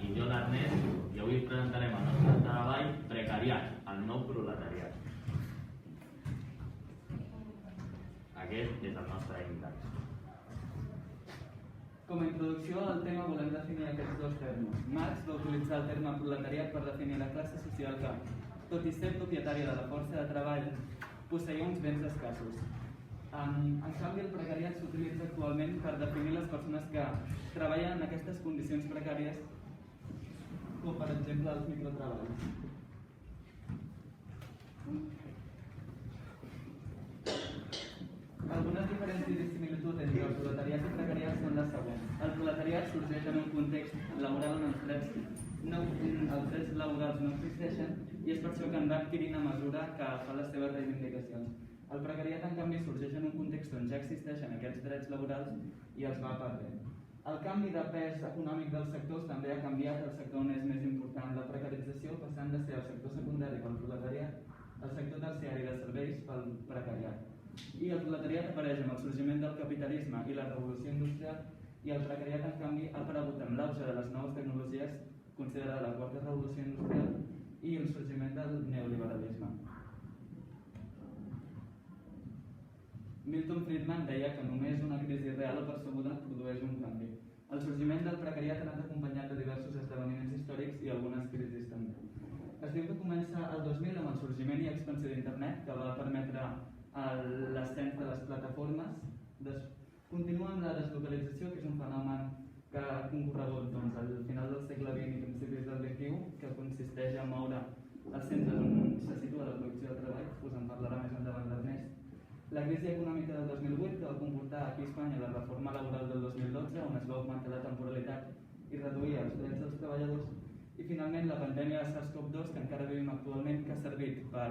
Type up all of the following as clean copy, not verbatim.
i jo l'Ernest, i avui presentarem el nostre treball Precariat, el nou proletariat. Aquest és el nostre índex. Com a introducció al tema volem definir aquests dos termes. Marx va utilitzar el terme proletariat per definir la classe social que, tot i ser propietària de la força de treball, posseïa uns béns escassos. En canvi, el precariat s'utilitza actualment per definir les persones que treballen en aquestes condicions precàries, com per exemple els microtreballs. Algunes diferències i similituds entre el proletariat i precariat són les següents. El proletariat sorgeix en un context laboral on els drets laborals no existeixen i és per això que en va adquirint a mesura que fa les seves reivindicacions. El precariat, en canvi, sorgeix en un context on ja existeixen aquests drets laborals i els va perdent. El canvi de pes econòmic dels sectors també ha canviat el sector on és més important la precarització, passant de ser el sector secundari pel proletariat al sector terciari de serveis pel precariat. I el proletariat apareix amb el sorgiment del capitalisme i la revolució industrial, i el precariat, en canvi, ha aparegut amb l'auge de les noves tecnologies, considerada la quarta revolució industrial, i el sorgiment del neoliberalisme. Milton Friedman deia que només una crisi real o percebuda produeix un canvi. El sorgiment del precariat ha anat acompanyat de diversos esdeveniments històrics i algunes crisis també. Es diu que comença el 2000 amb el sorgiment i expansió d'internet, que va permetre l'ascens de les plataformes. Continua amb la deslocalització, que és un fenomen que ha concorregut al final del segle XX i principis del XXI, que consisteix en moure els centres on se situa la producció de treball. Us en parlarà més endavant l'Ernest. La crisi econòmica del 2008, que va comportar aquí a Espanya la reforma laboral del 2012, on es va augmentar la temporalitat i reduir els drets dels treballadors. I finalment la pandèmia de SARS-CoV-2, que encara vivim actualment, que ha servit per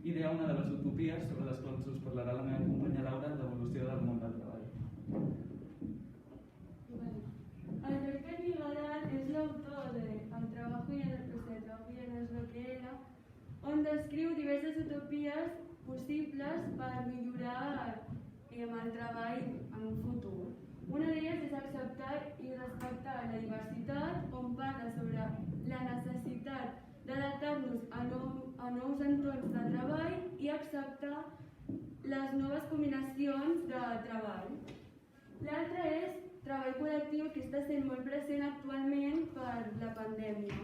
idear una de les utopies sobre les quals us parlarà la meva companya Laura, l'evolució del món del treball. Alberto Nigodal és l'autor de El trabajo ya no es lo que era, on descriu diverses utopies possibles per millorar el treball en un futur. Una d'elles és acceptar i respectar la diversitat, on parla sobre la necessitat d'adaptar-nos a nous entorns de treball i acceptar les noves combinacions de treball. L'altre és treball col·lectiu, que està sent molt present actualment per la pandèmia.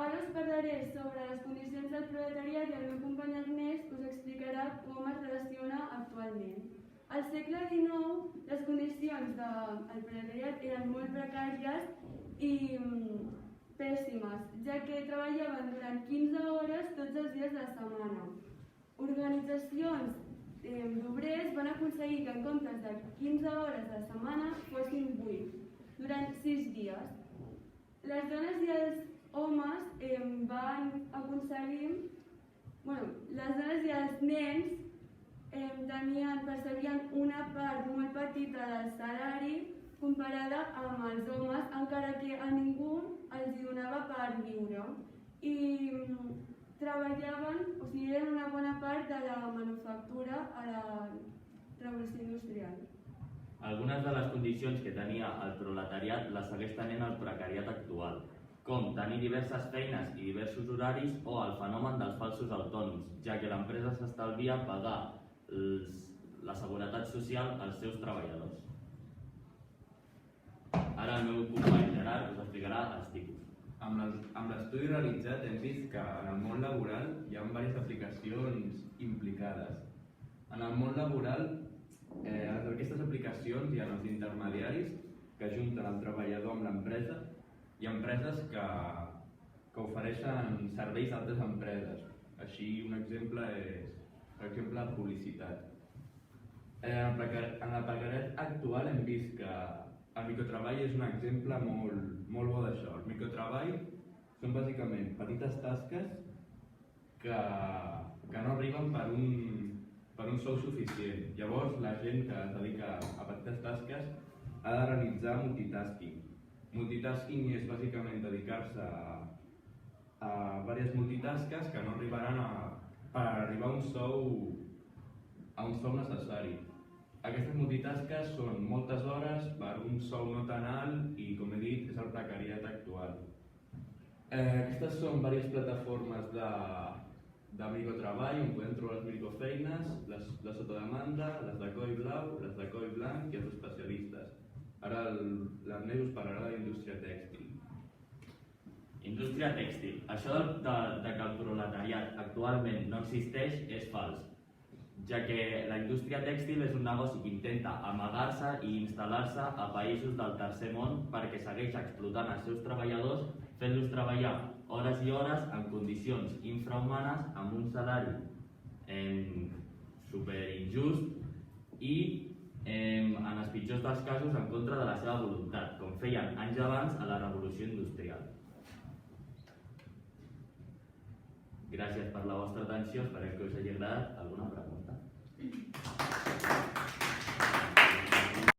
Ara us parlaré sobre les condicions del proletariat i el meu company Ernest us explicarà com es relaciona actualment. Al segle XIX, les condicions del proletariat eren molt precàries i pèssimes, ja que treballaven durant 15 hores tots els dies de la setmana. Organitzacions d'obrers van aconseguir que en comptes de 15 hores a la setmana fossin 8, durant 6 dies. Les dones i els homes van aconseguir... les dones i els nens percebien una part molt petita del salari comparada amb els homes, encara que a ningú els donava per viure. I treballaven, eren una bona part de la manufactura a la revolució industrial. Algunes de les condicions que tenia el proletariat les segueix tenint el precariat actual, com tenir diverses feines i diversos horaris o el fenomen dels falsos autònoms, ja que l'empresa s'estalvia pagar la seguretat social als seus treballadors. Ara el meu company Gerard us explicarà els tipus. Amb l'estudi realitzat hem vist que en el món laboral hi ha diverses aplicacions implicades. En el món laboral, aquestes aplicacions hi ha els intermediaris que ajunten el treballador amb l'empresa i empreses que ofereixen serveis a altres empreses. Així, un exemple és, per exemple, publicitat. En la precariat actual hem vist que el microtreball és un exemple molt bo d'això. El microtreball són bàsicament petites tasques que no arriben per un sou suficient. Llavors, la gent que es dedica a petites tasques ha de realitzar multitasking. Multitasking és bàsicament dedicar-se a diverses multitasques que no arribaran per arribar a un sou necessari. Aquestes multitasques són moltes hores per un sou no tan alt i, com he dit, és el precariat actual. Aquestes són diverses plataformes de microtreball on podem trobar les microfeines, les de sotodemanda, les de coll blau, les de coll blanc i els especialistes. Ara l'Ernest us parlarà de la indústria tèxtil. Indústria tèxtil. Això de que el proletariat actualment no existeix és fals, ja que la indústria tèxtil és un negoci que intenta amagar-se i instal·lar-se a països del tercer món perquè segueix explotant els seus treballadors, fent-los treballar hores i hores en condicions infrahumanes, amb un salari superinjust i, en els pitjors dels casos, en contra de la seva voluntat, com feien anys abans a la revolució industrial. Gràcies per la vostra atenció, espero que us hagi agradat. Alguna pregunta?